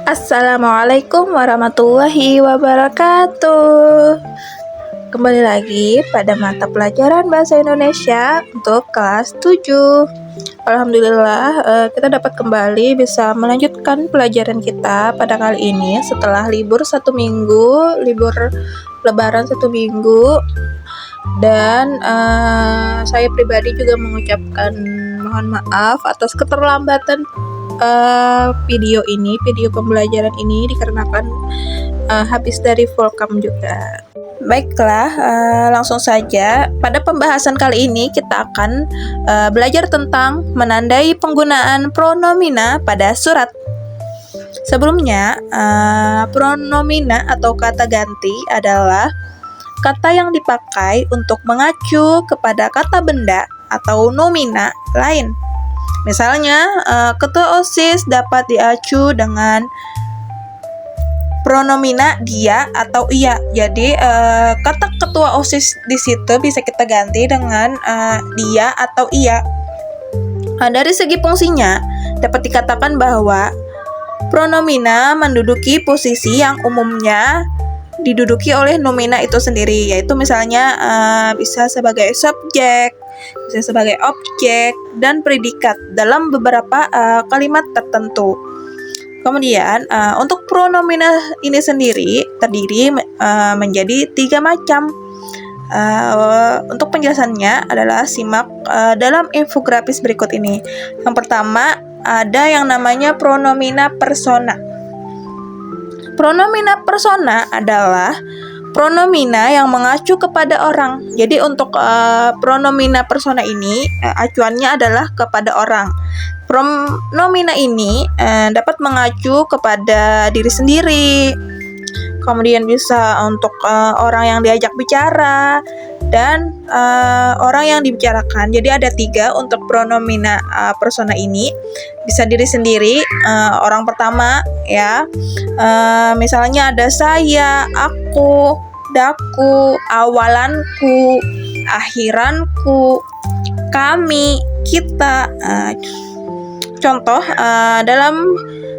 Assalamualaikum warahmatullahi wabarakatuh. Kembali lagi pada mata pelajaran Bahasa Indonesia untuk kelas 7. Alhamdulillah kita dapat kembali bisa melanjutkan pelajaran kita pada kali ini setelah libur 1 minggu, libur lebaran 1 minggu. Dan saya pribadi juga mengucapkan mohon maaf atas keterlambatan video pembelajaran ini dikarenakan habis dari Volcam juga. Baiklah, langsung saja pada pembahasan kali ini kita akan belajar tentang menandai penggunaan pronomina pada surat. Sebelumnya, pronomina atau kata ganti adalah kata yang dipakai untuk mengacu kepada kata benda atau nomina lain. Misalnya, ketua OSIS dapat diacu dengan pronomina dia atau ia. Jadi, kata ketua OSIS di situ bisa kita ganti dengan dia atau ia. Dari segi fungsinya, dapat dikatakan bahwa pronomina menduduki posisi yang umumnya diduduki oleh nomina itu sendiri, yaitu misalnya bisa sebagai subjek, bisa sebagai objek dan predikat dalam beberapa kalimat tertentu. Kemudian untuk pronomina ini sendiri terdiri menjadi 3 macam. Untuk penjelasannya adalah simak dalam infografis berikut ini. Yang pertama ada yang namanya pronomina persona. Pronomina persona adalah pronomina yang mengacu kepada orang. Jadi untuk pronomina persona ini acuannya adalah kepada orang. Pronomina ini dapat mengacu kepada diri sendiri. Kemudian bisa untuk orang yang diajak bicara dan orang yang dibicarakan. Jadi ada 3 untuk pronomina persona ini. Bisa diri sendiri, orang pertama ya. Misalnya ada saya, aku, daku, awalanku, akhiranku, kami, kita. Contoh dalam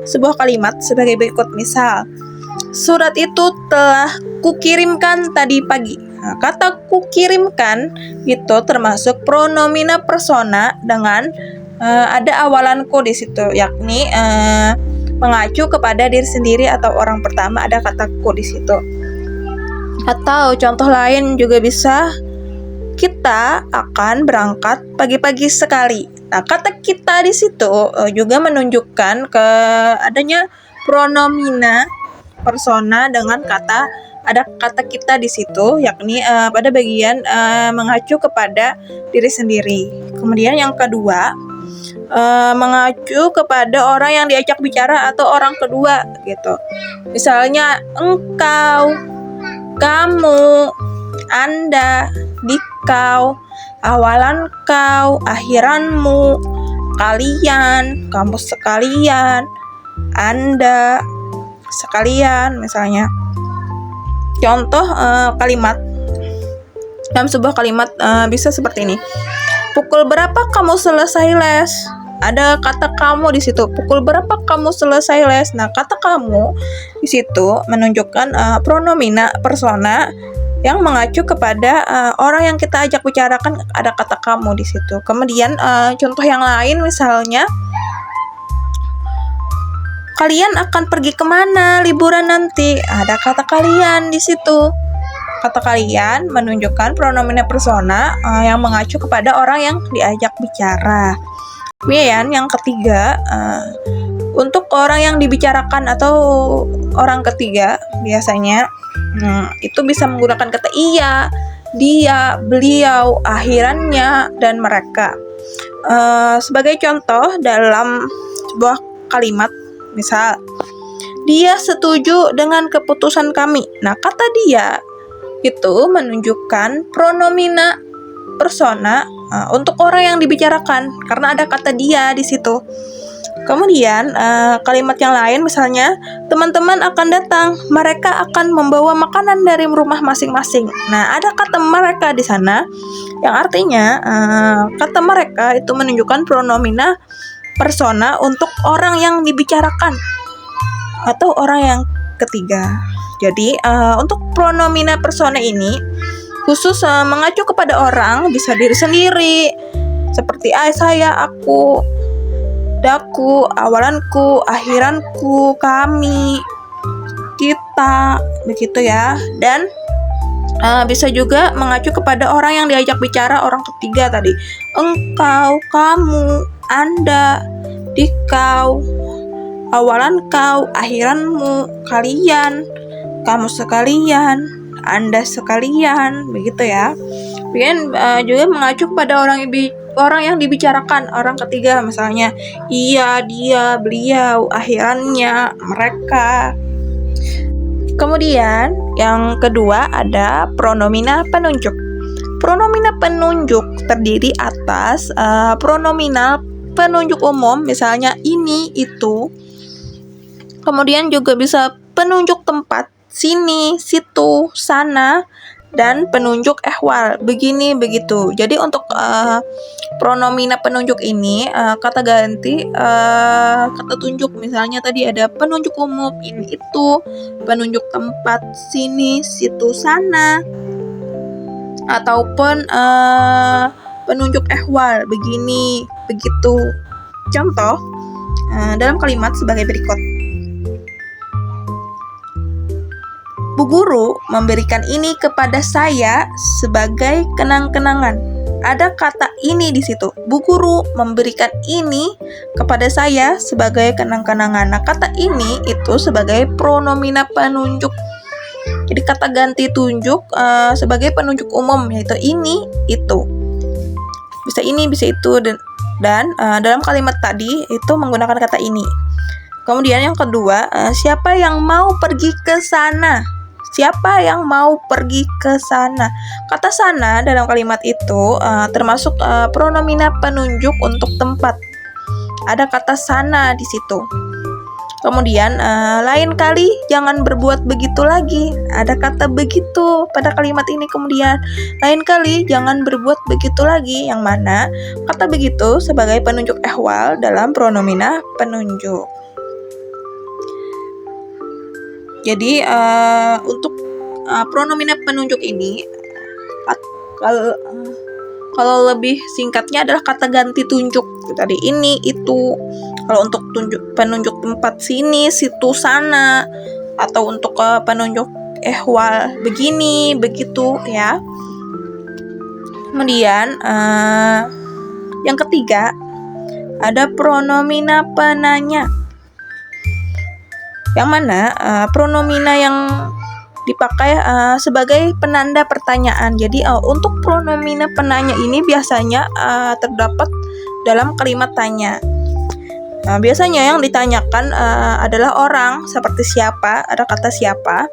sebuah kalimat sebagai berikut, misal surat itu telah kukirimkan tadi pagi. Kata kukirimkan itu termasuk pronomina persona dengan ada awalanku di situ, yakni mengacu kepada diri sendiri atau orang pertama, ada kataku di situ. Atau contoh lain juga bisa, kita akan berangkat pagi-pagi sekali. Nah, kata kita di situ juga menunjukkan ke adanya pronomina persona dengan ada kata kita di situ, yakni pada bagian mengacu kepada diri sendiri. Kemudian yang kedua, mengacu kepada orang yang diajak bicara atau orang kedua gitu. Misalnya engkau, kamu, anda, dikau, awalan kau, akhiranmu, kalian, kamu sekalian, anda sekalian misalnya. Contoh kalimat dalam sebuah kalimat bisa seperti ini. Pukul berapa kamu selesai les? Ada kata kamu di situ. Pukul berapa kamu selesai les? Nah, kata kamu di situ menunjukkan pronomina persona yang mengacu kepada orang yang kita ajak bicarakan, ada kata kamu di situ. Kemudian contoh yang lain misalnya, kalian akan pergi kemana liburan nanti? Ada kata kalian di situ. Kata kalian menunjukkan pronomina persona yang mengacu kepada orang yang diajak bicara. Kemudian yang ketiga, untuk orang yang dibicarakan atau orang ketiga biasanya itu bisa menggunakan kata ia, dia, beliau, akhirannya, dan mereka. Sebagai contoh dalam sebuah kalimat, misal, dia setuju dengan keputusan kami. Nah, kata dia itu menunjukkan pronomina persona untuk orang yang dibicarakan karena ada kata dia di situ. Kemudian kalimat yang lain misalnya, teman-teman akan datang, mereka akan membawa makanan dari rumah masing-masing. Nah, ada kata mereka di sana yang artinya kata mereka itu menunjukkan pronomina persona untuk orang yang dibicarakan. atau orang yang ketiga. Jadi untuk pronomina persona ini khusus mengacu kepada orang, bisa diri sendiri seperti saya, aku, daku, awalanku, akhiranku, kami, kita, begitu ya. Dan bisa juga mengacu kepada orang yang diajak bicara, orang ketiga tadi. Engkau, kamu, Anda, dikau, awalan kau, akhiranmu, kalian, kamu sekalian, Anda sekalian, begitu ya. Kemudian juga mengacu kepada orang yang dibicarakan, orang ketiga, misalnya ia, dia, beliau, akhirannya, mereka. Kemudian yang kedua ada pronomina penunjuk. Pronomina penunjuk terdiri atas pronominal penunjuk umum, misalnya ini, itu. Kemudian juga bisa penunjuk tempat, sini, situ, sana, dan penunjuk ehwal, begini, begitu. Jadi untuk pronomina penunjuk ini kata ganti kata tunjuk, misalnya tadi ada penunjuk umum, ini, itu, penunjuk tempat, sini, situ, sana, ataupun penunjuk ehwal, begini, begitu. Contoh dalam kalimat sebagai berikut. Bu guru memberikan ini kepada saya sebagai kenang-kenangan. Ada kata ini di situ. Bu guru memberikan ini kepada saya sebagai kenang-kenangan. Nah, kata ini itu sebagai pronomina penunjuk. Jadi kata ganti tunjuk sebagai penunjuk umum, yaitu ini, itu. Bisa ini, bisa itu, dan dalam kalimat tadi itu menggunakan kata ini. Kemudian yang kedua, siapa yang mau pergi ke sana? Siapa yang mau pergi ke sana? Kata sana dalam kalimat itu termasuk pronomina penunjuk untuk tempat. Ada kata sana di situ. Kemudian lain kali jangan berbuat begitu lagi. Ada kata begitu pada kalimat ini. Kemudian lain kali jangan berbuat begitu lagi, yang mana kata begitu sebagai penunjuk ehwal dalam pronomina penunjuk. Jadi untuk pronomina penunjuk ini kalau lebih singkatnya adalah kata ganti tunjuk. Tadi ini, itu. Kalau untuk penunjuk tempat, sini, situ, sana, atau untuk penunjuk ehwal, begini, begitu ya. Kemudian yang ketiga ada pronomina penanya. Yang mana pronomina yang dipakai sebagai penanda pertanyaan. Jadi untuk pronomina penanya ini biasanya terdapat dalam kalimat tanya. Biasanya yang ditanyakan adalah orang, seperti siapa, ada kata siapa,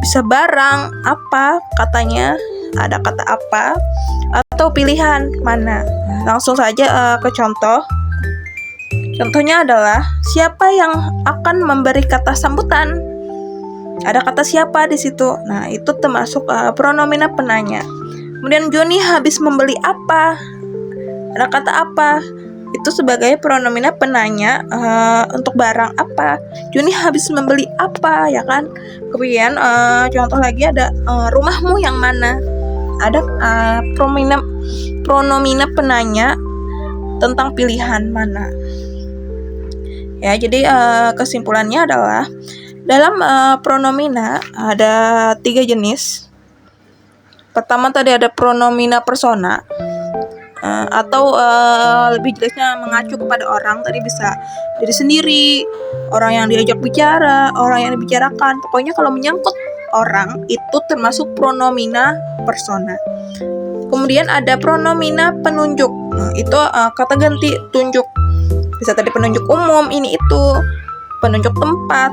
bisa barang, apa, katanya, ada kata apa, atau pilihan, mana. Langsung saja ke contoh. Contohnya adalah siapa yang akan memberi kata sambutan. Ada kata siapa di situ. Nah, itu termasuk pronomina penanya. Kemudian Joni habis membeli apa. Ada kata apa. Itu sebagai pronomina penanya untuk barang apa. Joni habis membeli apa, ya kan? Kemudian contoh lagi ada rumahmu yang mana. Ada pronomina penanya tentang pilihan mana. Ya, jadi kesimpulannya adalah dalam pronomina ada 3 jenis. Pertama tadi ada pronomina persona atau lebih jelasnya mengacu kepada orang. Tadi bisa diri sendiri, orang yang diajak bicara, orang yang dibicarakan. Pokoknya kalau menyangkut orang itu termasuk pronomina persona. Kemudian ada pronomina penunjuk. Nah, itu kata ganti tunjuk. Bisa tadi penunjuk umum, ini, itu, penunjuk tempat,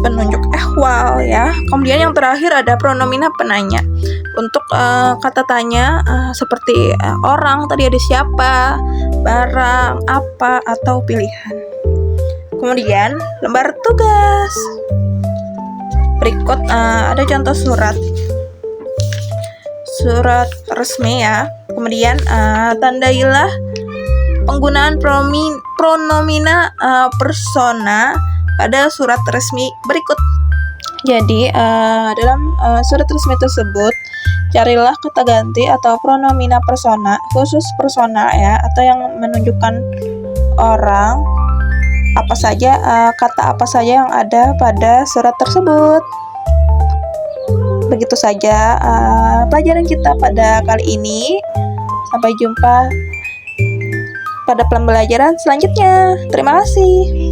penunjuk ehwal, ya. Kemudian yang terakhir ada pronomina penanya. Untuk kata tanya seperti orang, tadi ada siapa, barang, apa, atau pilihan. Kemudian lembar tugas. Berikut ada contoh surat resmi, ya. Kemudian tandailah penggunaan pronomina persona pada surat resmi berikut. Jadi dalam surat resmi tersebut carilah kata ganti atau pronomina persona, khusus persona ya, atau yang menunjukkan orang apa saja, kata apa saja yang ada pada surat tersebut. Begitu saja pelajaran kita pada kali ini. Sampai jumpa pada pembelajaran selanjutnya. Terima kasih.